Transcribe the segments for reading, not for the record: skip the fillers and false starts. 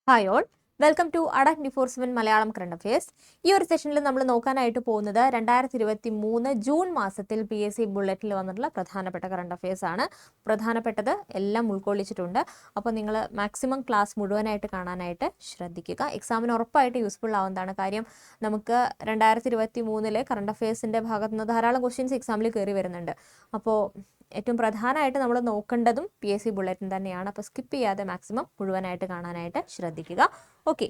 Hi all, welcome to അഡക് enforcement Malayalam current affairs. ഈ ഒരു സെഷനിൽ നമ്മൾ നോക്കാനായിട്ട് പോകുന്നത് 2023 ജൂൺ മാസത്തിൽ PSC ബുള്ളറ്റിൽ വന്നിട്ടുള്ള പ്രധാനപ്പെട്ട കറണ്ട് അഫയേഴ്സ് ആണ്. പ്രധാനപ്പെട്ടത് എല്ലാം ഉൾക്കൊള്ളിച്ചിട്ടുണ്ട്. അപ്പോൾ നിങ്ങൾ മാക്സിമം ക്ലാസ് മുഴുവനായിട്ട് കാണാനായിട്ട് ശ്രദ്ധിക്കുക. എക്സാമിന് ഉറപ്പായിട്ട് യൂസ്ഫുൾ ആവുന്നതാണ്. കാര്യം നമുക്ക് 2023 കറണ്ട് അഫയേഴ്സിൻ്റെ ഭാഗത്ത് നിന്ന് ധാരാളം ക്വസ്റ്റ്യൻസ് എക്സാമിൽ കയറി വരുന്നുണ്ട്. അപ്പോൾ ഏറ്റവും പ്രധാനമായിട്ട് നമ്മൾ നോക്കേണ്ടതും PSC ബുള്ളറ്റിൻ തന്നെയാണ്. അപ്പോൾ സ്കിപ്പ് ചെയ്യാതെ മാക്സിമം മുഴുവനായിട്ട് കാണാനായിട്ട് ശ്രദ്ധിക്കുക. ഓക്കെ,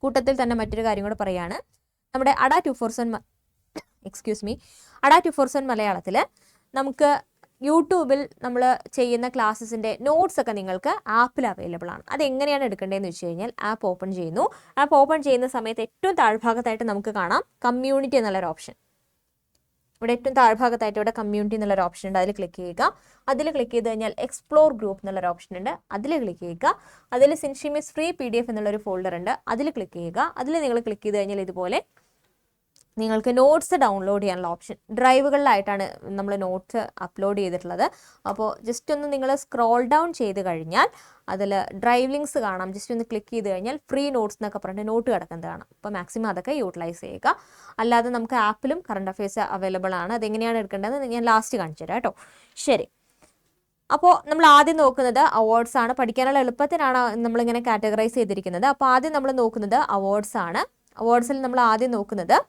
കൂട്ടത്തിൽ തന്നെ മറ്റൊരു കാര്യം കൂടെ പറയാണ്. നമ്മുടെ അഡ 247 മലയാളത്തിൽ നമുക്ക് യൂട്യൂബിൽ നമ്മൾ ചെയ്യുന്ന ക്ലാസ്സസിൻ്റെ നോട്ട്സ് ഒക്കെ നിങ്ങൾക്ക് ആപ്പിൽ അവൈലബിൾ ആണ്. അതെങ്ങനെയാണ് എടുക്കേണ്ടതെന്ന് വെച്ച് കഴിഞ്ഞാൽ ആപ്പ് ഓപ്പൺ ചെയ്യുന്നു. ആപ്പ് ഓപ്പൺ ചെയ്യുന്ന സമയത്ത് ഏറ്റവും താഴ്ഭാഗത്തായിട്ട് നമുക്ക് കാണാം കമ്മ്യൂണിറ്റി എന്നുള്ളൊരു ഓപ്ഷൻ. ഇവിടെ ഏറ്റവും താഴ്ഭാഗത്തായിട്ട് ഇവിടെ കമ്മ്യൂണിറ്റി എന്നുള്ളൊരു ഓപ്ഷൻ ഉണ്ട്. അതിൽ ക്ലിക്ക് ചെയ്യുക. അതിൽ ക്ലിക്ക് ചെയ്ത് കഴിഞ്ഞാൽ എക്സ്പ്ലോർ ഗ്രൂപ്പ് എന്നുള്ളൊരു ഓപ്ഷൻ ഉണ്ട്. അതിൽ ക്ലിക്ക് ചെയ്യുക. അതിൽ സിൻഷിമിസ് ഫ്രീ PDF എന്നുള്ളൊരു ഫോൾഡർ ഉണ്ട്. അതിൽ ക്ലിക്ക് ചെയ്യുക. അതിൽ നിങ്ങൾ ക്ലിക്ക് ചെയ്ത് കഴിഞ്ഞാൽ ഇതുപോലെ നിങ്ങൾക്ക് നോട്ട്സ് ഡൗൺലോഡ് ചെയ്യാനുള്ള ഓപ്ഷൻ, ഡ്രൈവുകളിലായിട്ടാണ് നമ്മൾ നോട്ട്സ് അപ്ലോഡ് ചെയ്തിട്ടുള്ളത്. അപ്പോൾ ജസ്റ്റ് ഒന്ന് നിങ്ങൾ സ്ക്രോൾ ഡൗൺ ചെയ്ത് കഴിഞ്ഞാൽ അതിൽ ഡ്രൈവ് ലിങ്ക്സ് കാണാം. ജസ്റ്റ് ഒന്ന് ക്ലിക്ക് ചെയ്ത് കഴിഞ്ഞാൽ ഫ്രീ നോട്ട്സ് എന്നൊക്കെ പറഞ്ഞിട്ട് നോട്ട് കിടക്കുന്നത് കാണാം. അപ്പോൾ മാക്സിമം അതൊക്കെ യൂട്ടിലൈസ് ചെയ്യുക. അല്ലാതെ നമുക്ക് ആപ്പിലും കറണ്ട് അഫയേഴ്സ് അവൈലബിൾ ആണ്. അതെങ്ങനെയാണ് എടുക്കേണ്ടതെന്ന് ഞാൻ ലാസ്റ്റ് കാണിച്ചു തരാം കേട്ടോ. ശരി, അപ്പോൾ നമ്മൾ ആദ്യം നോക്കുന്നത് അവാർഡ്സ് ആണ്. പഠിക്കാനുള്ള എളുപ്പത്തിനാണ് നമ്മളിങ്ങനെ കാറ്റഗറൈസ് ചെയ്തിരിക്കുന്നത്. അപ്പോൾ ആദ്യം നമ്മൾ നോക്കുന്നത് അവാർഡ്സ് ആണ്. അവാർഡ്സിൽ നമ്മൾ ആദ്യം നോക്കുന്നത്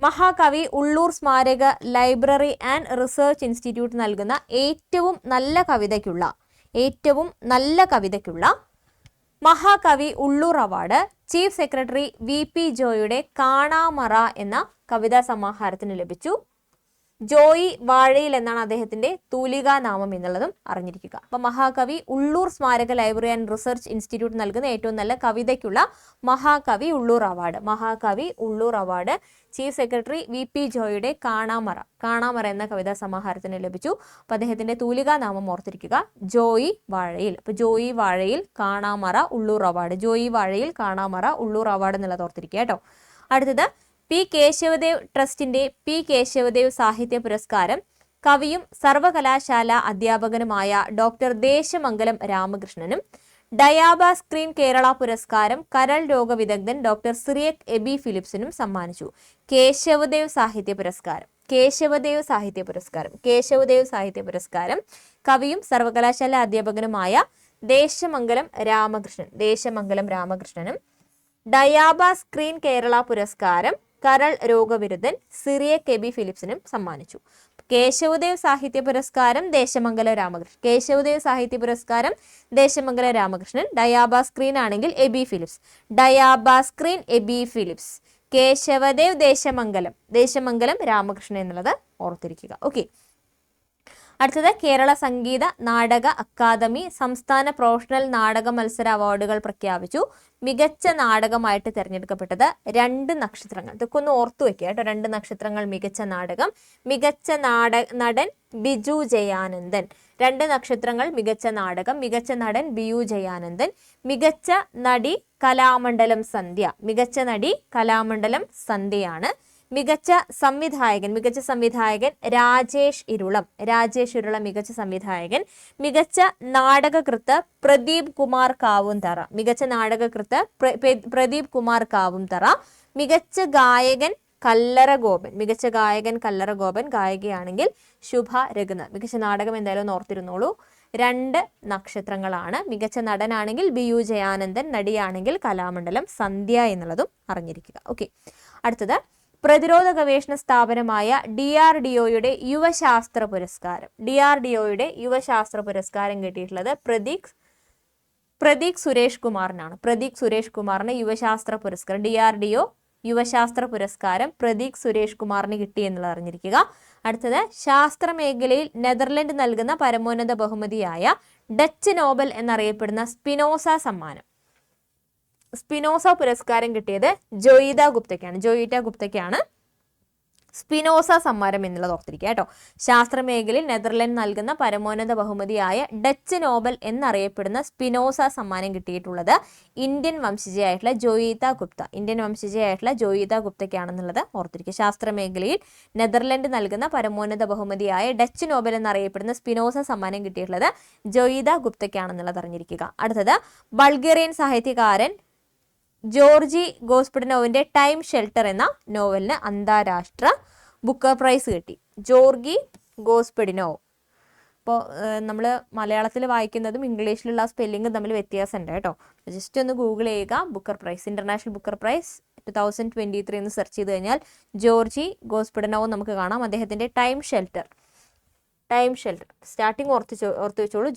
മഹാകവി ഉള്ളൂർ സ്മാരക ലൈബ്രറി ആൻഡ് റിസർച്ച് ഇൻസ്റ്റിറ്റ്യൂട്ട് നൽകുന്ന ഏറ്റവും നല്ല കവിതയ്ക്കുള്ള മഹാകവി Ulloor award chief secretary VP ജോയിയുടെ കാണാമറ എന്ന കവിതാ സമാഹാരത്തിന് ലഭിച്ചു. ജോയി വാഴയിൽ എന്നാണ് അദ്ദേഹത്തിന്റെ തൂലികാ നാമം എന്നുള്ളതും അറിഞ്ഞിരിക്കുക. അപ്പൊ മഹാകവി ഉള്ളൂർ സ്മാരക ലൈബ്രറി ആൻഡ് റിസർച്ച് ഇൻസ്റ്റിറ്റ്യൂട്ട് നൽകുന്ന ഏറ്റവും നല്ല കവിതയ്ക്കുള്ള മഹാകവി Ulloor award chief secretary VP ജോയിയുടെ കാണാമറ എന്ന കവിതാ സമാഹാരത്തിന് ലഭിച്ചു. അപ്പൊ അദ്ദേഹത്തിന്റെ തൂലികാ നാമം ഓർത്തിരിക്കുക, ജോയി വാഴയിൽ. അപ്പൊ ജോയി വാഴയിൽ കാണാമറ ഉള്ളൂർ അവാർഡ്, ജോയി വാഴയിൽ കാണാമറ ഉള്ളൂർ അവാർഡ് എന്നുള്ളത് ഓർത്തിരിക്കുക കേട്ടോ. അടുത്തത് P. കേശവദേവ് ട്രസ്റ്റിന്റെ P. കേശവദേവ് സാഹിത്യ പുരസ്കാരം കവിയും സർവകലാശാല അധ്യാപകനുമായ ഡോക്ടർ ദേശമംഗലം രാമകൃഷ്ണനും, ഡയാബ സ്ക്രീൻ കേരള പുരസ്കാരം കരൾ രോഗവിദഗ്ധൻ ഡോക്ടർ സിറിയക് എബി ഫിലിപ്സിനും സമ്മാനിച്ചു. കേശവദേവ് സാഹിത്യ പുരസ്കാരം കവിയും സർവകലാശാല അധ്യാപകനുമായ ദേശമംഗലം രാമകൃഷ്ണനും, ഡയാബ സ്ക്രീൻ കേരള പുരസ്കാരം കരൾ രോഗവിരുദ്ധൻ സിറിയക് എബി ഫിലിപ്സിനും സമ്മാനിച്ചു. കേശവദേവ് സാഹിത്യ പുരസ്കാരം ദേശമംഗലം രാമകൃഷ്ണൻ, ഡയാബ സ്ക്രീൻ ആണെങ്കിൽ എബി ഫിലിപ്സ്, കേശവദേവ് ദേശമംഗലം രാമകൃഷ്ണൻ എന്നുള്ളത് ഓർത്തിരിക്കുക. ഓക്കെ, അടുത്തത് കേരള സംഗീത നാടക അക്കാദമി സംസ്ഥാന പ്രൊഫഷണൽ നാടക മത്സര അവാർഡുകൾ പ്രഖ്യാപിച്ചു. മികച്ച നാടകമായിട്ട് തിരഞ്ഞെടുക്കപ്പെട്ടത് 2 നക്ഷത്രങ്ങൾ. ഇതൊക്കെ ഒന്ന് ഓർത്തു വെക്കുക കേട്ടോ. 2 നക്ഷത്രങ്ങൾ മികച്ച നാടകം. മികച്ച നടൻ ബിജു ജയാനന്ദൻ. 2 നക്ഷത്രങ്ങൾ മികച്ച നാടകം. മികച്ച നടൻ ബിയു ജയാനന്ദൻ. മികച്ച നടി കലാമണ്ഡലം സന്ധ്യയാണ്. മികച്ച സംവിധായകൻ രാജേഷ് ഇരുളം മികച്ച സംവിധായകൻ. മികച്ച നാടകകൃത്ത് പ്രദീപ് കുമാർ കാവുംതറ. മികച്ച ഗായകൻ കല്ലറ ഗോപൻ. ഗായികയാണെങ്കിൽ ശുഭ രഘുനാഥ്. മികച്ച നാടകം എന്തായാലും ഓർത്തിരുന്നോളൂ, 2 നക്ഷത്രങ്ങളാണ്. മികച്ച നടനാണെങ്കിൽ ബിയു ജയാനന്ദൻ, നടിയാണെങ്കിൽ കലാമണ്ഡലം സന്ധ്യ എന്നുള്ളതും അറിഞ്ഞിരിക്കുക. ഓക്കെ, അടുത്തത് പ്രതിരോധ ഗവേഷണ സ്ഥാപനമായ DRDOയുടെ യുവശാസ്ത്ര പുരസ്കാരം കിട്ടിയിട്ടുള്ളത് പ്രതീക് സുരേഷ് കുമാറിന് യുവശാസ്ത്ര പുരസ്കാരം, DRDO യുവശാസ്ത്ര പുരസ്കാരം പ്രതീക് സുരേഷ് കുമാറിന് കിട്ടി എന്നുള്ളത് അറിഞ്ഞിരിക്കുക. അടുത്തത് ശാസ്ത്രമേഖലയിൽ നെതർലൻഡ് നൽകുന്ന പരമോന്നത ബഹുമതിയായ ഡച്ച് നോബൽ എന്നറിയപ്പെടുന്ന സ്പിനോസ പുരസ്കാരം കിട്ടിയത് ജോയിറ്റ ഗുപ്തയ്ക്കാണ്. സ്പിനോസ സമ്മാനം എന്നുള്ളത് ഓർത്തിരിക്കുക കേട്ടോ. ശാസ്ത്രമേഖലയിൽ നെതർലൻഡ് നൽകുന്ന പരമോന്നത ബഹുമതിയായ ഡച്ച് നോബൽ എന്നറിയപ്പെടുന്ന സ്പിനോസ സമ്മാനം കിട്ടിയിട്ടുള്ളത് ഇന്ത്യൻ വംശജയായിട്ടുള്ള ജോയിത ഗുപ്തയ്ക്കാണെന്നുള്ളത് ഓർത്തിരിക്കുക. ശാസ്ത്രമേഖലയിൽ നെതർലൻഡ് നൽകുന്ന പരമോന്നത ബഹുമതിയായ ഡച്ച് നോബൽ എന്നറിയപ്പെടുന്ന സ്പിനോസ സമ്മാനം കിട്ടിയിട്ടുള്ളത് ജോയിത ഗുപ്തയ്ക്കാണെന്നുള്ളത് അറിഞ്ഞിരിക്കുക. അടുത്തത് ബൾഗേറിയൻ സാഹിത്യകാരൻ ജോർജി ഗോസ്പിഡനോവിന്റെ ടൈം ഷെൽട്ടർ എന്ന നോവലിന് അന്താരാഷ്ട്ര ബുക്കർ പ്രൈസ് കിട്ടി. ജോർഗി ഗോസ്പിഡിനോവ്. അപ്പോൾ നമ്മൾ മലയാളത്തിൽ വായിക്കുന്നതും ഇംഗ്ലീഷിലുള്ള സ്പെല്ലിംഗും തമ്മിൽ വ്യത്യാസമുണ്ട് കേട്ടോ. ജസ്റ്റ് ഒന്ന് ഗൂഗിൾ ചെയ്യുക. Booker prize, international Booker prize 2023 എന്ന് സെർച്ച് ചെയ്ത് കഴിഞ്ഞാൽ ജോർജി ഗോസ്പിഡനോവ് നമുക്ക് കാണാം. അദ്ദേഹത്തിന്റെ ടൈം ഷെൽട്ടർ സ്റ്റാർട്ടിങ് ഓർത്ത് വെച്ചോളൂ.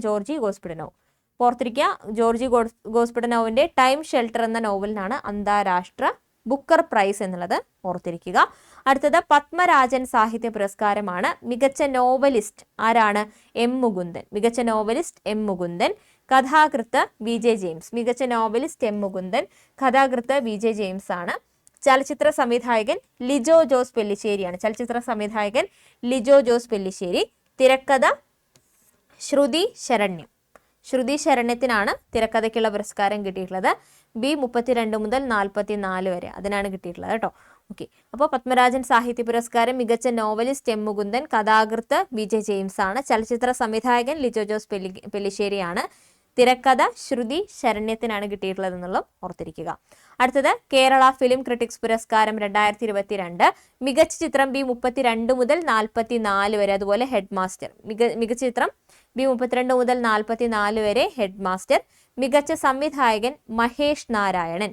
ജോർജി ഗോസ്പിഡനോവ് ഓർത്തിരിക്കുക. ജോർജി ഗോസ്പിഡനോവിന്റെ ടൈം ഷെൽട്ടർ എന്ന നോവലിനാണ് അന്താരാഷ്ട്ര ബുക്കർ പ്രൈസ് എന്നുള്ളത് ഓർത്തിരിക്കുക. അടുത്തത് പത്മരാജൻ സാഹിത്യ പുരസ്കാരമാണ്. മികച്ച നോവലിസ്റ്റ് ആരാണ്? എം മുകുന്ദൻ. മികച്ച നോവലിസ്റ്റ് എം മുകുന്ദൻ. കഥാകൃത്ത് BJ ജെയിംസ്. മികച്ച നോവലിസ്റ്റ് എം മുകുന്ദൻ. കഥാകൃത്ത് BJ ജെയിംസ് ആണ്. ചലച്ചിത്ര സംവിധായകൻ ലിജോ ജോസ് പെല്ലിശ്ശേരി. തിരക്കഥ ശ്രുതി ശരണ്യത്തിനാണ് തിരക്കഥയ്ക്കുള്ള പുരസ്കാരം കിട്ടിയിട്ടുള്ളത്. B32 മുതൽ 44 വരെ അതിനാണ് കിട്ടിയിട്ടുള്ളത് കേട്ടോ. ഓക്കെ, അപ്പോൾ പത്മരാജൻ സാഹിത്യ പുരസ്കാരം മികച്ച നോവലിസ്റ്റ് എം മുകുന്ദൻ, കഥാകൃത്ത് BJ ജെയിംസ് ആണ്. ചലച്ചിത്ര സംവിധായകൻ ലിജോ ജോസ് പെല്ലിശ്ശേരിയാണ്. തിരക്കഥ ശ്രുതി ശരണ്യത്തിനാണ് കിട്ടിയിട്ടുള്ളത് എന്നുള്ളത് ഓർത്തിരിക്കുക. അടുത്തത് കേരള ഫിലിം ക്രിട്ടിക്സ് പുരസ്കാരം 2022. മികച്ച ചിത്രം B32 മുതൽ 44 വരെ. അതുപോലെ ഹെഡ് മാസ്റ്റർ. മികച്ച ചിത്രം B32 മുതൽ 44 വരെ ഹെഡ് മാസ്റ്റർ. മികച്ച സംവിധായകൻ മഹേഷ് നാരായണൻ.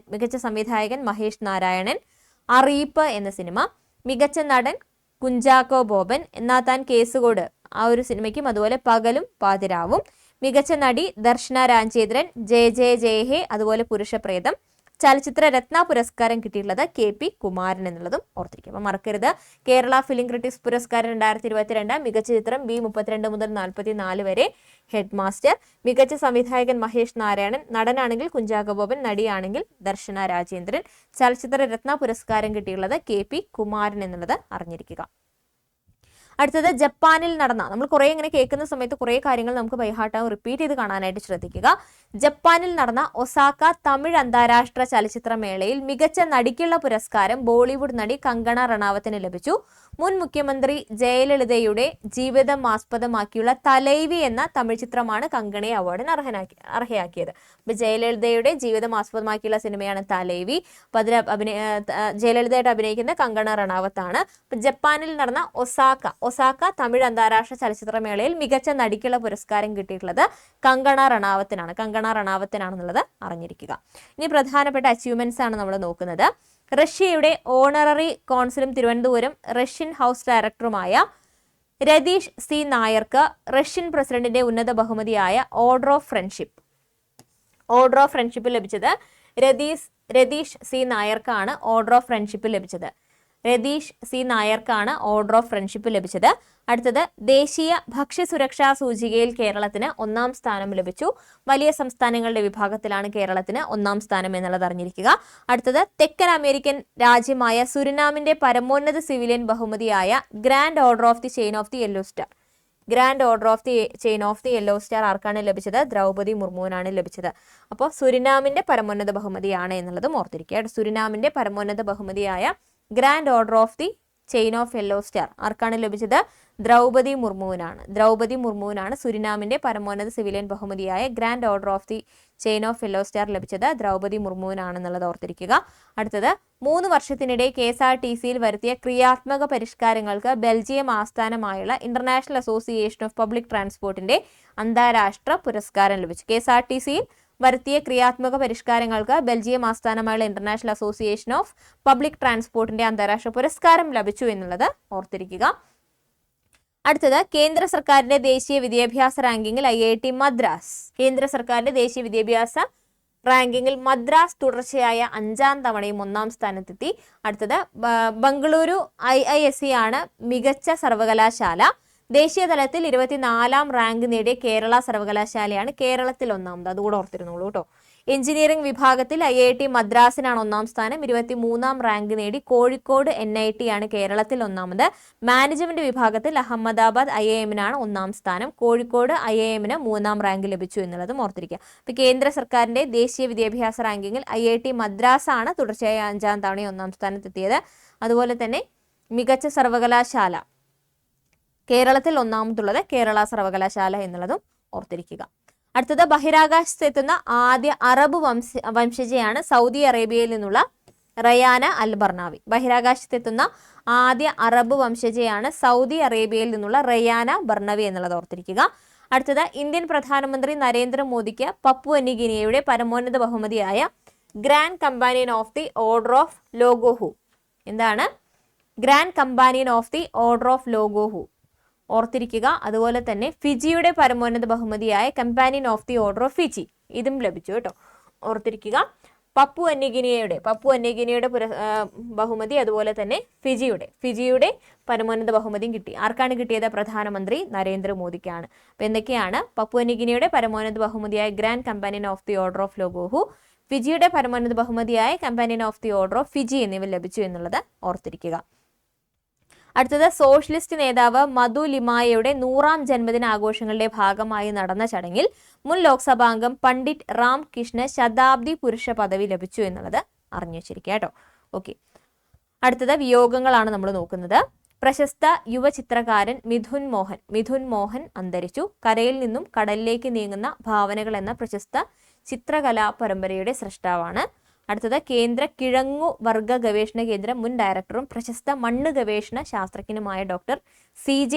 അറിയിപ്പ് എന്ന സിനിമ. മികച്ച നടൻ കുഞ്ചാക്കോ ബോബൻ. എന്നാ താൻ കേസുകോട് ആ ഒരു സിനിമയ്ക്കും അതുപോലെ പകലും പാതിരാവും. മികച്ച നടി ദർശന രാജേന്ദ്രൻ. ജയ ഹേ അതുപോലെ പുരുഷപ്രേതം. ചലച്ചിത്ര രത്ന പുരസ്കാരം കിട്ടിയിട്ടുള്ളത് KP കുമാരൻ എന്നുള്ളതും ഓർത്തിരിക്കും. അപ്പം മറക്കരുത്. കേരള ഫിലിം ക്രിട്ടിക്സ് പുരസ്കാരം 2022. മികച്ച ചിത്രം B32 മുതൽ 44 വരെ ഹെഡ് മാസ്റ്റർ. മികച്ച സംവിധായകൻ മഹേഷ് നാരായണൻ. നടനാണെങ്കിൽ കുഞ്ചാക്കോ ബോബൻ. നടിയാണെങ്കിൽ ദർശന രാജേന്ദ്രൻ. ചലച്ചിത്ര രത്ന പുരസ്കാരം കിട്ടിയിട്ടുള്ളത് KP കുമാരൻ എന്നുള്ളത് അറിഞ്ഞിരിക്കുക. അടുത്തത് ജപ്പാനിൽ നടന്ന, നമ്മൾ കുറേ ഇങ്ങനെ കേൾക്കുന്ന സമയത്ത് കുറേ കാര്യങ്ങൾ നമുക്ക് ബൈഹാർട്ടാവും, റിപ്പീറ്റ് ചെയ്ത് കാണാനായിട്ട് ശ്രദ്ധിക്കുക. ജപ്പാനിൽ നടന്ന ഒസാക്ക തമിഴ് അന്താരാഷ്ട്ര ചലച്ചിത്രമേളയിൽ മികച്ച നടിക്കുള്ള പുരസ്കാരം ബോളിവുഡ് നടി കങ്കണ റണാവത്തിന് ലഭിച്ചു. മുൻ മുഖ്യമന്ത്രി ജയലളിതയുടെ ജീവിതം ആസ്പദമാക്കിയുള്ള തലൈവി എന്ന തമിഴ് ചിത്രമാണ് കങ്കണയെ അവാർഡിന് അർഹയാക്കിയത്. അപ്പൊ ജയലളിതയുടെ ജീവിതം ആസ്പദമാക്കിയുള്ള സിനിമയാണ് തലൈവി. അപ്പൊ അതിൽ ജയലളിതയായിട്ട് അഭിനയിക്കുന്ന കങ്കണ റണാവത്താണ്. അപ്പൊ ജപ്പാനിൽ നടന്ന ഒസാക്ക തമിഴ് അന്താരാഷ്ട്ര ചലച്ചിത്രമേളയിൽ മികച്ച നടിക്കുള്ള പുരസ്കാരം കിട്ടിയിട്ടുള്ളത് കങ്കണ റണാവത്തിനാണെന്നുള്ളത് അറിഞ്ഞിരിക്കുക. ഇനി പ്രധാനപ്പെട്ട അച്ചീവ്മെന്റ്സ് ആണ് നമ്മൾ നോക്കുന്നത്. റഷ്യയുടെ ഓണററി കോൺസുലും തിരുവനന്തപുരം റഷ്യൻ ഹൗസ് ഡയറക്ടറുമായ രതീഷ് സി നായർക്ക് റഷ്യൻ പ്രസിഡന്റിന്റെ ഉന്നത ബഹുമതിയായ ഓർഡർ ഓഫ് ഫ്രണ്ട്ഷിപ്പ് ലഭിച്ചത് രതീഷ് സി നായർക്കാണ് ഓർഡർ ഓഫ് ഫ്രണ്ട്ഷിപ്പ് ലഭിച്ചത്. അടുത്തത് ദേശീയ ഭക്ഷ്യസുരക്ഷാ സൂചികയിൽ കേരളത്തിന് 1ാം സ്ഥാനം ലഭിച്ചു. വലിയ സംസ്ഥാനങ്ങളുടെ വിഭാഗത്തിലാണ് കേരളത്തിന് 1ാം സ്ഥാനം എന്നുള്ളത് അറിഞ്ഞിരിക്കുക. അടുത്തത് തെക്കൻ അമേരിക്കൻ രാജ്യമായ സുരിനാമിന്റെ പരമോന്നത സിവിലിയൻ ബഹുമതിയായ grand order of the chain of the yellow star ആർക്കാണ് ലഭിച്ചത്? ദ്രൗപദി മുർമുവിനാണ് ലഭിച്ചത്. അപ്പോൾ സുരിനാമിന്റെ പരമോന്നത ബഹുമതിയാണ് എന്നുള്ളതും ഓർത്തിരിക്കുക. സുരിനാമിന്റെ പരമോന്നത ബഹുമതിയായ grand order of the chain of yellow star ആർക്കാണ് ലഭിച്ചത്? ദ്രൗപദി മുർമുവിനാണ് സുരിനാമിന്റെ പരമോന്നത സിവിലിയൻ ബഹുമതിയായ grand order of the chain of yellow star ലഭിച്ചത് ദ്രൗപദി മുർമുവിനാണെന്നുള്ളത് ഓർത്തിരിക്കുക. അടുത്തത് 3 വർഷത്തിനിടെ KSRTCയിൽ വരുത്തിയ ക്രിയാത്മക പരിഷ്കാരങ്ങൾക്ക് ബെൽജിയം ആസ്ഥാനമായുള്ള ഇന്റർനാഷണൽ അസോസിയേഷൻ ഓഫ് പബ്ലിക് ട്രാൻസ്പോർട്ടിന്റെ അന്താരാഷ്ട്ര പുരസ്കാരം ലഭിച്ചു. KSRTCയിൽ വരുത്തിയ ക്രിയാത്മക പരിഷ്കാരങ്ങൾക്ക് ബെൽജിയം ആസ്ഥാനമായുള്ള ഇന്റർനാഷണൽ അസോസിയേഷൻ ഓഫ് പബ്ലിക് ട്രാൻസ്പോർട്ടിന്റെ അന്താരാഷ്ട്ര പുരസ്കാരം ലഭിച്ചു എന്നുള്ളത് ഓർത്തിരിക്കുക. അടുത്തത് കേന്ദ്ര സർക്കാരിന്റെ ദേശീയ വിദ്യാഭ്യാസ റാങ്കിങ്ങിൽ IIT മദ്രാസ് തുടർച്ചയായ 5ാം തവണയും 1ാം സ്ഥാനത്തെത്തി. അടുത്തത് ബംഗളൂരു IISc ആണ് മികച്ച സർവകലാശാല. ദേശീയ തലത്തിൽ 24ാം റാങ്ക് നേടിയ കേരള സർവകലാശാലയാണ് കേരളത്തിൽ 1ാമത്. അതുകൂടെ ഓർത്തിരുന്നോളൂ കേട്ടോ. എഞ്ചിനീയറിംഗ് വിഭാഗത്തിൽ IIT മദ്രാസിനാണ് ഒന്നാം സ്ഥാനം, 23ാം റാങ്ക് നേടി. കോഴിക്കോട് NIT ആണ് കേരളത്തിൽ ഒന്നാമത്. മാനേജ്മെന്റ് വിഭാഗത്തിൽ അഹമ്മദാബാദ് IIM-നാണ് ഒന്നാം സ്ഥാനം. കോഴിക്കോട് IIM-ന് 3ാം റാങ്ക് ലഭിച്ചു എന്നുള്ളതും ഓർത്തിരിക്കുക. അപ്പോൾ കേന്ദ്ര സർക്കാരിന്റെ ദേശീയ വിദ്യാഭ്യാസ റാങ്കിങ്ങിൽ IIT മദ്രാസാണ് തുടർച്ചയായ 5ാം തവണ ഒന്നാം സ്ഥാനത്തെത്തിയത്. അതുപോലെ തന്നെ മികച്ച സർവകലാശാല കേരളത്തിൽ ഒന്നാമതുള്ളത് കേരള സർവകലാശാല എന്നുള്ളതും ഓർത്തിരിക്കുക. അടുത്തത് ബഹിരാകാശത്തെത്തുന്ന ആദ്യ അറബ് വംശജയാണ് സൗദി അറേബ്യയിൽ നിന്നുള്ള റയാന അൽ ബർണാവി. ബഹിരാകാശത്തെത്തുന്ന ആദ്യ അറബ് വംശജയാണ് സൗദി അറേബ്യയിൽ നിന്നുള്ള റയാന ബർണവി എന്നുള്ളത് ഓർത്തിരിക്കുക. അടുത്തത് ഇന്ത്യൻ പ്രധാനമന്ത്രി നരേന്ദ്രമോദിക്ക് പപ്പുവ ന്യൂഗിനിയയുടെ പരമോന്നത ബഹുമതിയായ grand companion of the order of Logohu. എന്താണ് grand companion of the order of Logohu? ഓർത്തിരിക്കുക. അതുപോലെ തന്നെ ഫിജിയുടെ പരമോന്നത ബഹുമതിയായ companion of the order of Fiji, ഇതും ലഭിച്ചു കേട്ടോ, ഓർത്തിരിക്കുക. പപ്പുവ ന്യൂഗിനിയയുടെ ബഹുമതി, അതുപോലെ തന്നെ ഫിജിയുടെ പരമോന്നത ബഹുമതിയും കിട്ടി. ആർക്കാണ് കിട്ടിയത്? പ്രധാനമന്ത്രി നരേന്ദ്രമോദിക്കാണ്. അപ്പോൾ എന്തൊക്കെയാണ്? പപ്പുവ ന്യൂഗിനിയയുടെ പരമോന്നത ബഹുമതിയായ grand companion of the order of Logohu, ഫിജിയുടെ പരമോന്നത ബഹുമതിയായ companion of the order of Fiji എന്നിവ ലഭിച്ചു എന്നുള്ളത് ഓർത്തിരിക്കുക. അടുത്തത് സോഷ്യലിസ്റ്റ് നേതാവ് മധു ലിമായയുടെ 100ാം ജന്മദിന ആഘോഷങ്ങളുടെ ഭാഗമായി നടന്ന ചടങ്ങിൽ മുൻ ലോക്സഭാംഗം പണ്ഡിറ്റ് റാം കൃഷ്ണ ശതാബ്ദി പുരുഷ പദവി ലഭിച്ചു എന്നുള്ളത് അറിഞ്ഞു വെച്ചിരിക്കുക കേട്ടോ. ഓക്കെ, അടുത്തത് വിയോഗങ്ങളാണ് നമ്മൾ നോക്കുന്നത്. പ്രശസ്ത യുവചിത്രകാരൻ മിഥുൻ മോഹൻ അന്തരിച്ചു. കരയിൽ നിന്നും കടലിലേക്ക് നീങ്ങുന്ന ഭാവനകൾ എന്ന പ്രശസ്ത ചിത്രകലാ പരമ്പരയുടെ സൃഷ്ടാവാണ്. അടുത്തത് കേന്ദ്ര കിഴങ്ങു വർഗ ഗവേഷണ കേന്ദ്രം മുൻ ഡയറക്ടറും പ്രശസ്ത മണ്ണ് ഗവേഷണ ശാസ്ത്രജ്ഞനുമായ ഡോക്ടർ CJ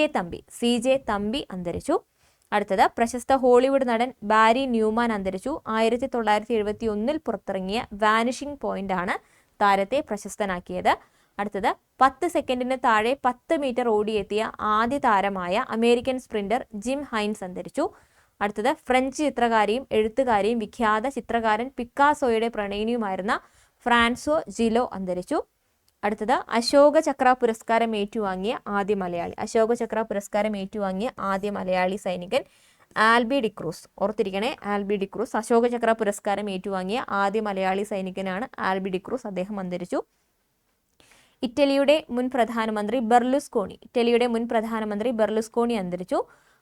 തമ്പി അന്തരിച്ചു. അടുത്തത് പ്രശസ്ത ഹോളിവുഡ് നടൻ ബാരി ന്യൂമാൻ അന്തരിച്ചു. 1971 പുറത്തിറങ്ങിയ വാനിഷിംഗ് പോയിന്റ് ആണ് താരത്തെ പ്രശസ്തനാക്കിയത്. അടുത്തത് 10 സെക്കൻഡിന് താഴെ 10 മീറ്റർ ഓടിയെത്തിയ ആദ്യ താരമായ അമേരിക്കൻ സ്പ്രിന്റർ ജിം ഹൈൻസ് അന്തരിച്ചു. അടുത്തത് ഫ്രഞ്ച് ചിത്രകാരിയും എഴുത്തുകാരിയും വിഖ്യാത ചിത്രകാരൻ പിക്കാസോയുടെ പ്രണയിനിയുമായിരുന്ന ഫ്രാൻസോ ജിലോ അന്തരിച്ചു. അടുത്തത് അശോക ചക്ര പുരസ്കാരം ഏറ്റുവാങ്ങിയ ആദ്യ മലയാളി സൈനികൻ ആൽബി ഡിക്രൂസ്. ഓർത്തിരിക്കണേ, ആൽബി ഡിക്രൂസ് അശോക ചക്ര പുരസ്കാരം ഏറ്റുവാങ്ങിയ ആദ്യ മലയാളി സൈനികനാണ് ആൽബി ഡിക്രൂസ്. അദ്ദേഹം അന്തരിച്ചു. ഇറ്റലിയുടെ മുൻ പ്രധാനമന്ത്രി ബെർലുസ്കോണി അന്തരിച്ചു.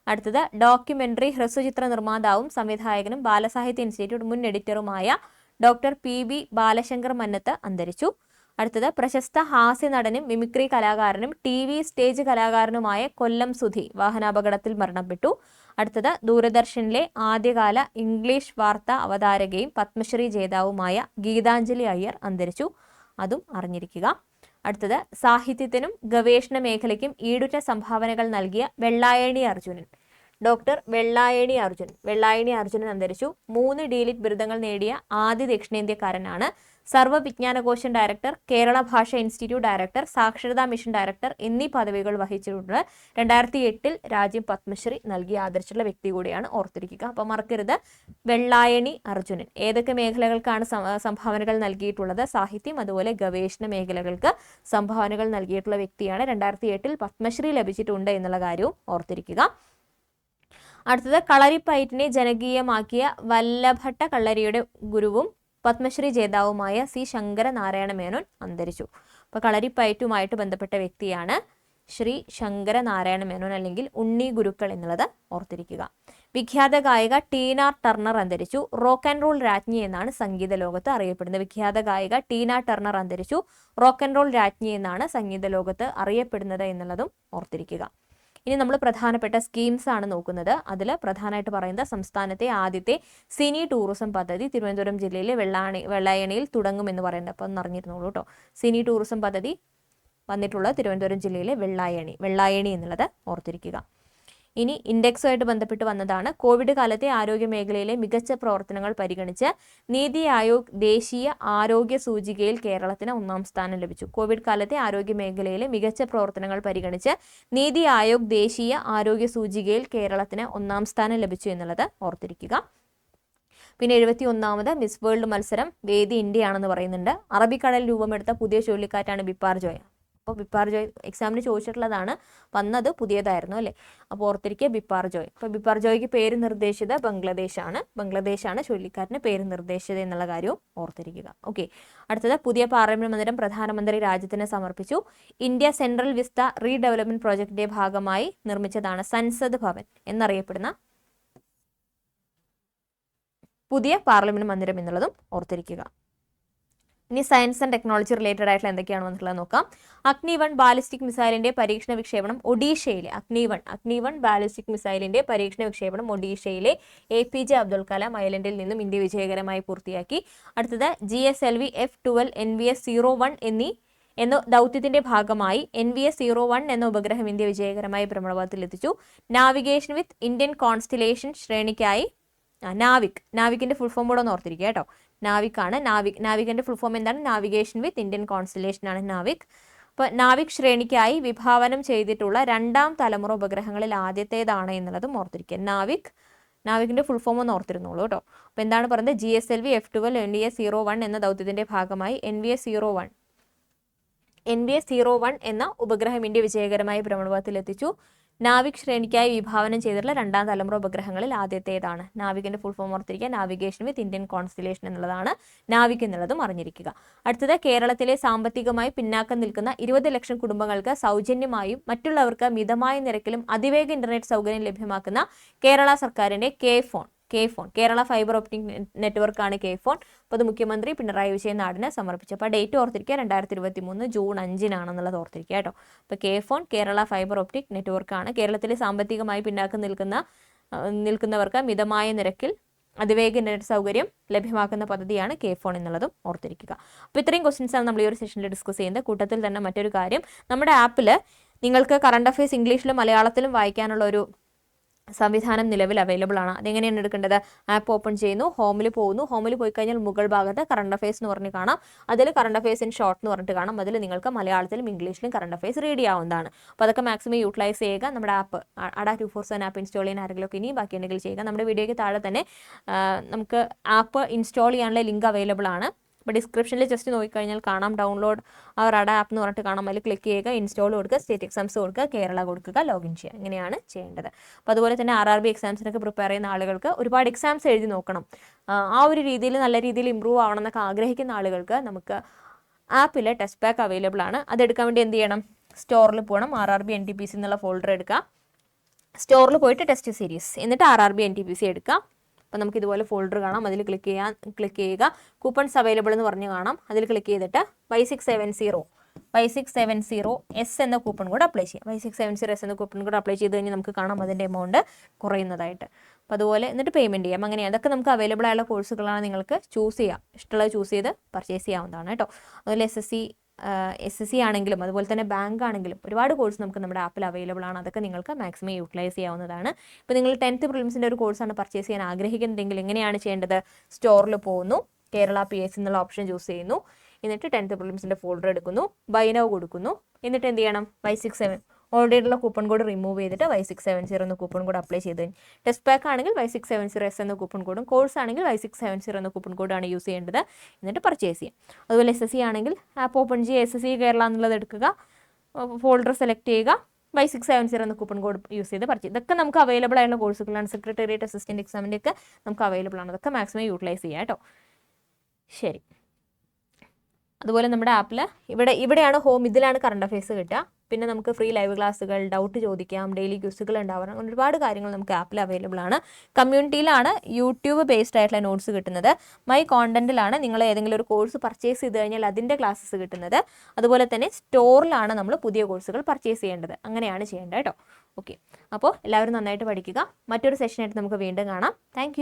അടുത്തത് ഡോക്യുമെന്ററി ഹ്രസ്വചിത്ര നിർമ്മാതാവും സംവിധായകനും ബാലസാഹിത്യ ഇൻസ്റ്റിറ്റ്യൂട്ട് മുൻ എഡിറ്ററുമായ ഡോക്ടർ PB ബാലശങ്കർ മന്നത്ത് അന്തരിച്ചു. അടുത്തത് പ്രശസ്ത ഹാസ്യ നടനും mimicry കലാകാരനും TV stage കലാകാരനുമായ Kollam Sudhi വാഹനാപകടത്തിൽ മരണപ്പെട്ടു. അടുത്തത് ദൂരദർശനിലെ ആദ്യകാല ഇംഗ്ലീഷ് വാർത്താ അവതാരകയും പത്മശ്രീ ജേതാവുമായ ഗീതാഞ്ജലി അയ്യർ അന്തരിച്ചു. അതും അറിഞ്ഞിരിക്കുക. അടുത്തത് സാഹിത്യത്തിനും ഗവേഷണ മേഖലയ്ക്കും ഈടുറ്റ സംഭാവനകൾ നൽകിയ ഡോക്ടർ വെള്ളായണി അർജുനൻ അന്തരിച്ചു. 3 ഡീലിറ്റ് ബിരുദങ്ങൾ നേടിയ ആദ്യ ദക്ഷിണേന്ത്യക്കാരനാണ്. സർവ്വവിജ്ഞാനകോശം ഡയറക്ടർ, കേരള ഭാഷാ ഇൻസ്റ്റിറ്റ്യൂട്ട് ഡയറക്ടർ, സാക്ഷരതാ മിഷൻ ഡയറക്ടർ എന്നീ പദവികൾ വഹിച്ചിട്ടുണ്ട്. 2008 രാജ്യം പത്മശ്രീ നൽകി ആദരിച്ചിട്ടുള്ള വ്യക്തി കൂടിയാണ്, ഓർത്തിരിക്കുക. അപ്പോൾ മറക്കരുത്, വെള്ളായണി അർജുനൻ. ഏതൊക്കെ മേഖലകൾക്കാണ് സംഭാവനകൾ നൽകിയിട്ടുള്ളത്? സാഹിത്യം, അതുപോലെ ഗവേഷണ മേഖലകൾക്ക് സംഭാവനകൾ നൽകിയിട്ടുള്ള വ്യക്തിയാണ്. 2008 പത്മശ്രീ ലഭിച്ചിട്ടുണ്ട് എന്നുള്ള കാര്യവും ഓർത്തിരിക്കുക. അടുത്തത് കളരിപ്പയറ്റിനെ ജനകീയമാക്കിയ വല്ലഭട്ട കള്ളരിയുടെ ഗുരുവും പത്മശ്രീ ജേതാവുമായ C ശങ്കരനാരായണ മേനോൻ അന്തരിച്ചു. അപ്പോൾ കളരിപ്പയറ്റുമായിട്ട് ബന്ധപ്പെട്ട വ്യക്തിയാണ് ശ്രീ ശങ്കരനാരായണ മേനോൻ, അല്ലെങ്കിൽ ഉണ്ണി ഗുരുക്കൾ എന്നുള്ളത് ഓർത്തിരിക്കുക. വിഖ്യാത ഗായിക ടീന ടർണർ അന്തരിച്ചു. റോക്ക് ആൻഡ് റോൾ രാജ്ഞി എന്നാണ് സംഗീത ലോകത്ത് അറിയപ്പെടുന്നത്. വിഖ്യാത ഗായിക ടീന ടർണർ അന്തരിച്ചു. റോക്ക് ആൻഡ് റോൾ രാജ്ഞി എന്നാണ് സംഗീത ലോകത്ത് അറിയപ്പെടുന്നത് എന്നുള്ളതും ഓർത്തിരിക്കുക. ഇനി നമ്മൾ പ്രധാനപ്പെട്ട സ്കീംസ് ആണ് നോക്കുന്നത്. അതിൽ പ്രധാനമായിട്ട് പറയുന്നത് സംസ്ഥാനത്തെ ആദ്യത്തെ സിനി ടൂറിസം പദ്ധതി തിരുവനന്തപുരം ജില്ലയിലെ വെള്ളായണിയിൽ തുടങ്ങുമെന്ന് പറയുന്നത്. അപ്പം ഒന്ന് അറിഞ്ഞിരുന്നോളൂ കേട്ടോ. സിനി ടൂറിസം പദ്ധതി വന്നിട്ടുള്ളത് തിരുവനന്തപുരം ജില്ലയിലെ വെള്ളായണി എന്നുള്ളത് ഓർത്തിരിക്കുക. ഇനി ഇൻഡെക്സുമായിട്ട് ബന്ധപ്പെട്ട് വന്നതാണ്. കോവിഡ് കാലത്തെ ആരോഗ്യ മേഖലയിലെ മികച്ച പ്രവർത്തനങ്ങൾ പരിഗണിച്ച് നീതി ആയോഗ് ദേശീയ ആരോഗ്യ സൂചികയിൽ കേരളത്തിന് 1ാം സ്ഥാനം ലഭിച്ചു. കോവിഡ് കാലത്തെ ആരോഗ്യ മേഖലയിലെ മികച്ച പ്രവർത്തനങ്ങൾ പരിഗണിച്ച് നീതി ആയോഗ് ദേശീയ ആരോഗ്യ സൂചികയിൽ കേരളത്തിന് 1ാം സ്ഥാനം ലഭിച്ചു എന്നുള്ളത് ഓർത്തിരിക്കുക. പിന്നെ 71ാമത് മിസ് വേൾഡ് മത്സരം വേദി ഇന്ത്യയാണെന്ന് പറയുന്നുണ്ട്. അറബിക്കടലിൽ രൂപമെടുത്ത പുതിയ ചുഴലിക്കാറ്റാണ് ബിപ്പാർ ജോയ. അപ്പോൾ ബിപ്പാർ ജോയ് എക്സാമിന് ചോദിച്ചിട്ടുള്ളതാണ്, വന്നത് പുതിയതായിരുന്നു അല്ലേ. അപ്പോൾ ഓർത്തിരിക്കുക ബിപ്പാർ ജോയ്. അപ്പോൾ ബിപ്പാർ ജോയ്ക്ക് പേര് നിർദ്ദേശിച്ചത് ബംഗ്ലാദേശാണ് ചുഴലിക്കാറ്റിന് പേര് നിർദ്ദേശിച്ചത് എന്നുള്ള കാര്യവും ഓർത്തിരിക്കുക. ഓക്കെ, അടുത്തത് പുതിയ പാർലമെന്റ് മന്ദിരം പ്രധാനമന്ത്രി രാജ്യത്തിന് സമർപ്പിച്ചു. ഇന്ത്യ സെൻട്രൽ വിസ്ത റീഡെവലപ്മെന്റ് പ്രോജക്ടിന്റെ ഭാഗമായി നിർമ്മിച്ചതാണ് സൻസദ് ഭവൻ എന്നറിയപ്പെടുന്ന പുതിയ പാർലമെന്റ് മന്ദിരം എന്നുള്ളതും ഓർത്തിരിക്കുക. ഇനി സയൻസ് ആൻഡ് ടെക്നോളജി റിലേറ്റഡ് ആയിട്ടുള്ള എന്തൊക്കെയാണ് വന്നിട്ടുള്ളത് നോക്കാം. അഗ്നി-1 ബാലിസ്റ്റിക് മിസൈലിന്റെ പരീക്ഷണ വിക്ഷേപണം ഒഡീഷയിലെ അഗ്നി-1 ബാലിസ്റ്റിക് മിസൈലിന്റെ പരീക്ഷണ വിക്ഷേപണം ഒഡീഷയിലെ APJ അബ്ദുൽ കലാം ഐലൻഡിൽ നിന്നും ഇന്ത്യ വിജയകരമായി പൂർത്തിയാക്കി. അടുത്തത് GSLV F-12 NVS-01 എന്ന ദൗത്യത്തിന്റെ ഭാഗമായി NVS-01 എന്ന ഉപഗ്രഹം ഇന്ത്യ വിജയകരമായി ഭ്രമണപഥത്തിലെത്തിച്ചു. നാവിഗേഷൻ വിത്ത് ഇന്ത്യൻ കോൺസ്റ്റലേഷൻ ശ്രേണിക്കായി നാവിക്കിന്റെ ഫുൾ ഫോം കൂടെ ഒന്ന് ഓർത്തിരിക്കുക കേട്ടോ. നാവിക്കിന്റെ ഫുൾ ഫോം എന്താണ്? നാവിഗേഷൻ വിത്ത് ഇന്ത്യൻ കോൺസ്റ്റലേഷൻ ആണ് നാവിക്. അപ്പോൾ നാവിക് ശ്രേണിക്കായി വിഭാവനം ചെയ്തിട്ടുള്ള 2ാം തലമുറ ഉപഗ്രഹങ്ങളിൽ ആദ്യത്തേതാണ് എന്നുള്ളതും ഓർത്തിരിക്കുക. നാവിക്കിന്റെ ഫുൾ ഫോം ഒന്ന് ഓർത്തിരുന്നോളൂ കേട്ടോ. അപ്പോൾ എന്താണ് പറയുന്നത്? GSLV F-12 NVS-01 എന്ന ദൗത്യത്തിന്റെ ഭാഗമായി NVS-01 എന്ന ഉപഗ്രഹം ഇന്ത്യ വിജയകരമായി ഭ്രമണപഥത്തിലെത്തിച്ചു. നാവിക് ശ്രേണിക്കായി വിഭാവനം ചെയ്തിട്ടുള്ള 2ാം തലമുറ ഉപഗ്രഹങ്ങളിൽ ആദ്യത്തേതാണ്. നാവിക്കിന്റെ ഫുൾ ഫോം ഓർത്തിരിക്കുക. നാവിഗേഷൻ വിത്ത് ഇന്ത്യൻ കോൺസ്റ്റലേഷൻ എന്നുള്ളതാണ് നാവിക് എന്നുള്ളതും അറിഞ്ഞിരിക്കുക. അടുത്തത് കേരളത്തിലെ സാമ്പത്തികമായി പിന്നാക്കം നിൽക്കുന്ന 20 ലക്ഷം കുടുംബങ്ങൾക്ക് സൗജന്യമായും മറ്റുള്ളവർക്ക് മിതമായ നിരക്കിലും അതിവേഗ ഇന്റർനെറ്റ് സൗകര്യം ലഭ്യമാക്കുന്ന കേരള സർക്കാരിന്റെ കേരള ഫൈബർ ഓപ്റ്റിക് നെറ്റ്വർക്കാണ് K-Phone. അപ്പോൾ അത് മുഖ്യമന്ത്രി പിണറായി വിജയൻ നാടിന് സമർപ്പിച്ചു. അപ്പോൾ ഡേറ്റ് ഓർത്തിരിക്കുക 2023 ജൂൺ 5 ഓർത്തിരിക്കുക കേട്ടോ. അപ്പോൾ K-Phone കേരള ഫൈബർ ഓപ്റ്റിക് നെറ്റ്വർക്കാണ്. കേരളത്തിലെ സാമ്പത്തികമായി പിന്നാക്കം നിൽക്കുന്നവർക്ക് മിതമായ നിരക്കിൽ അതിവേഗ ഇന്റർനെറ്റ് സൗകര്യം ലഭ്യമാക്കുന്ന പദ്ധതിയാണ് K-Phone എന്നുള്ളതും ഓർത്തിരിക്കുക. അപ്പോൾ ഇത്രയും ക്വസ്റ്റ്യൻസാണ് നമ്മൾ ഈ ഒരു സെഷനിൽ ഡിസ്കസ് ചെയ്യുന്നത്. കൂട്ടത്തിൽ തന്നെ മറ്റൊരു കാര്യം, നമ്മുടെ ആപ്പിൽ നിങ്ങൾക്ക് കറണ്ട് അഫയേഴ്സ് ഇംഗ്ലീഷിലും മലയാളത്തിലും വായിക്കാനുള്ള ഒരു സംവിധാനം നിലവിൽ അവൈലബിൾ ആണ്. അതെങ്ങനെയാണ് എടുക്കേണ്ടത്? ആപ്പ് ഓപ്പൺ ചെയ്യുന്നു, ഹോമിൽ പോയി കഴിഞ്ഞാൽ മുകൾ ഭാഗത്ത് കറണ്ട് അഫയേഴ്സ് എന്ന് പറഞ്ഞ് കാണാം. അതിൽ കറണ്ട് അഫയേഴ്സ് ഇൻ ഷോർട്ട് എന്ന് പറഞ്ഞിട്ട് കാണാം. അതിൽ നിങ്ങൾക്ക് മലയാളത്തിലും ഇംഗ്ലീഷിലും കറണ്ട് അഫയേഴ്സ് റീഡ് ചെയ്യാവുന്നതാണ്. അപ്പോൾ അതൊക്കെ മാക്സിമം യൂട്ടിലൈസ് ചെയ്യുക. നമ്മുടെ ആപ്പ് അഡ 247 ആപ്പ് ഇൻസ്റ്റാൾ ചെയ്യാൻ ആരെങ്കിലും ഒക്കെ ഇനി ബാക്കിയുണ്ടെങ്കിൽ ചെയ്യുക. നമ്മുടെ വീഡിയോയ്ക്ക് താഴെ തന്നെ നമുക്ക് ആപ്പ് ഇൻസ്റ്റാൾ ചെയ്യാനുള്ള ലിങ്ക് അവൈലബിൾ ആണ്. അപ്പോൾ ഡിസ്ക്രിപ്ഷനിൽ ജസ്റ്റ് നോക്കിക്കഴിഞ്ഞാൽ കാണാം, ഡൗൺലോഡ് അവർ അഡ ആപ്പ് എന്ന് പറഞ്ഞിട്ട് കാണാം. അതിൽ ക്ലിക്ക് ചെയ്യുക, ഇൻസ്റ്റാൾ കൊടുക്കുക, സ്റ്റേറ്റ് എക്സാംസ് കൊടുക്കുക, കേരള കൊടുക്കുക, ലോഗിൻ ചെയ്യുക. ഇങ്ങനെയാണ് ചെയ്യേണ്ടത്. അപ്പോൾ അതുപോലെ തന്നെ RRB എക്സാംസിനൊക്കെ പ്രിപ്പയർ ചെയ്യുന്ന ആളുകൾക്ക് ഒരുപാട് എക്സാംസ് എഴുതി നോക്കണം, ആ ഒരു രീതിയിൽ നല്ല രീതിയിൽ ഇമ്പ്രൂവ് ആവണം എന്നൊക്കെ ആഗ്രഹിക്കുന്ന ആളുകൾക്ക് നമുക്ക് ആപ്പിൽ ടെസ്റ്റ് പാക്ക് അവൈലബിൾ ആണ്. അതെടുക്കാൻ വേണ്ടി എന്ത് ചെയ്യണം? സ്റ്റോറിൽ പോകണം. RRB NTPC എന്നുള്ള ഫോൾഡർ എടുക്കുക, സ്റ്റോറിൽ പോയിട്ട് ടെസ്റ്റ് സീരീസ്, എന്നിട്ട് RRB NTPC എടുക്കുക. അപ്പോൾ നമുക്ക് ഇതുപോലെ ഫോൾഡർ കാണാം. അതിൽ ക്ലിക്ക് ചെയ്യുക. കൂപ്പൺസ് അവൈലബിൾ എന്ന് പറഞ്ഞ് കാണാം. അതിൽ ക്ലിക്ക് ചെയ്തിട്ട് Y670S എന്ന കൂപ്പൺ കൂടെ അപ്ലൈ ചെയ്യാം. Y670S എന്ന കൂപ്പൺ കൂടെ അപ്ലൈ ചെയ്ത് കഴിഞ്ഞാൽ നമുക്ക് കാണാം അതിൻ്റെ എമൗണ്ട് കുറയുന്നതായിട്ട്. അപ്പോൾ അതുപോലെ എന്നിട്ട് പേയ്മെൻറ്റ് ചെയ്യാം. അങ്ങനെ അതൊക്കെ നമുക്ക് അവൈലബിൾ ആയുള്ള കോഴ്സുകളാണ്. നിങ്ങൾക്ക് ചൂസ് ചെയ്യാം, ഇഷ്ടമുള്ളത് ചൂസ് ചെയ്ത് പർച്ചേസ് ചെയ്യാവുന്നതാണ് കേട്ടോ. അതുപോലെ SSC ആണെങ്കിലും അതുപോലെ തന്നെ ബാങ്ക് ആണെങ്കിലും ഒരുപാട് കോഴ്സ് നമുക്ക് നമ്മുടെ ആപ്പിൽ അവൈലബിൾ ആണ്. അതൊക്കെ നിങ്ങൾക്ക് മാക്സിമം യൂട്ടിലൈസ് ചെയ്യാവുന്നതാണ്. ഇപ്പോൾ നിങ്ങൾ 10th പ്രിലിംസിൻ്റെ ഒരു കോഴ്സാണ് പർച്ചേസ് ചെയ്യാൻ ആഗ്രഹിക്കുന്നുണ്ടെങ്കിൽ എങ്ങനെയാണ് ചെയ്യേണ്ടത്? സ്റ്റോറിൽ പോകുന്നു, കേരള PSC എന്നുള്ള ഓപ്ഷൻ ചൂസ് ചെയ്യുന്നു, എന്നിട്ട് 10th പ്രിലിംസിൻ്റെ ഫോൾഡർ എടുക്കുന്നു, ബൈ നൗ കൊടുക്കുന്നു, എന്നിട്ട് എന്ത് ചെയ്യണം? Y67 ഓൾറെഡി ഉള്ള കൂപ്പൺ കോഡ് റിമൂവ് ചെയ്തിട്ട് Y670 എന്ന കൂപ്പൺ കോഡ് അപ്ലൈ ചെയ്ത് ടെസ്റ്റ് പാക്ക് ആണെങ്കിൽ Y670S എന്ന കൂപ്പൺ കോഡും, കോഴ്സ് ആണെങ്കിൽ Y670 എന്ന കൂപ്പൺ കോഡാണ് യൂസ് ചെയ്യേണ്ടത്. എന്നിട്ട് പർച്ചേസ് ചെയ്യാം. അതുപോലെ SSC ആണെങ്കിൽ ആപ്പ് ഓപ്പൺ ചെയ്യുക, SSC കേരള എന്നുള്ളത് എടുക്കുക, ഫോൾഡർ സെലക്ട് ചെയ്യുക, Y670 എന്ന കൂപ്പൺ കോഡ് യൂസ് ചെയ്ത് പർച്ചേസ്. ഇതൊക്കെ നമുക്ക് അവൈലബിൾ ആയുള്ള കോഴ്സുകളാണ്. സെക്രട്ടേറിയറ്റ് അസിസ്റ്റന്റ് എക്സാമിൻ്റെ ഒക്കെ നമുക്ക് അവൈലബിൾ ആണ്. അതൊക്കെ മാക്സിമം യൂട്ടിലൈസ് ചെയ്യാം കേട്ടോ. ശരി, അതുപോലെ നമ്മുടെ ആപ്പിൽ ഇവിടെയാണ് ഹോം, ഇതിലാണ് കറണ്ട് അഫയേഴ്സ് കിട്ടുക. പിന്നെ നമുക്ക് ഫ്രീ ലൈവ് ക്ലാസ്സുകൾ, ഡൗട്ട് ചോദിക്കാം, ഡെയിലി ക്യൂസുകൾ ഉണ്ടാവാം, അങ്ങനെ ഒരുപാട് കാര്യങ്ങൾ നമുക്ക് ആപ്പിൽ അവൈലബിൾ ആണ്. കമ്മ്യൂണിറ്റിയിലാണ് യൂട്യൂബ് ബേസ്ഡ് ആയിട്ടുള്ള നോട്ട്സ് കിട്ടുന്നത്. മൈ കോണ്ടന്റിലാണ് നിങ്ങൾ ഏതെങ്കിലും ഒരു കോഴ്സ് പർച്ചേസ് ചെയ്ത് കഴിഞ്ഞാൽ അതിൻ്റെ ക്ലാസ്സസ് കിട്ടുന്നത്. അതുപോലെ തന്നെ സ്റ്റോറിലാണ് നമ്മൾ പുതിയ കോഴ്സുകൾ പർച്ചേസ് ചെയ്യേണ്ടത്. അങ്ങനെയാണ് ചെയ്യേണ്ടത് കേട്ടോ. ഓക്കെ, അപ്പോൾ എല്ലാവരും നന്നായിട്ട് പഠിക്കുക. മറ്റൊരു സെഷനായിട്ട് നമുക്ക് വീണ്ടും കാണാം. താങ്ക്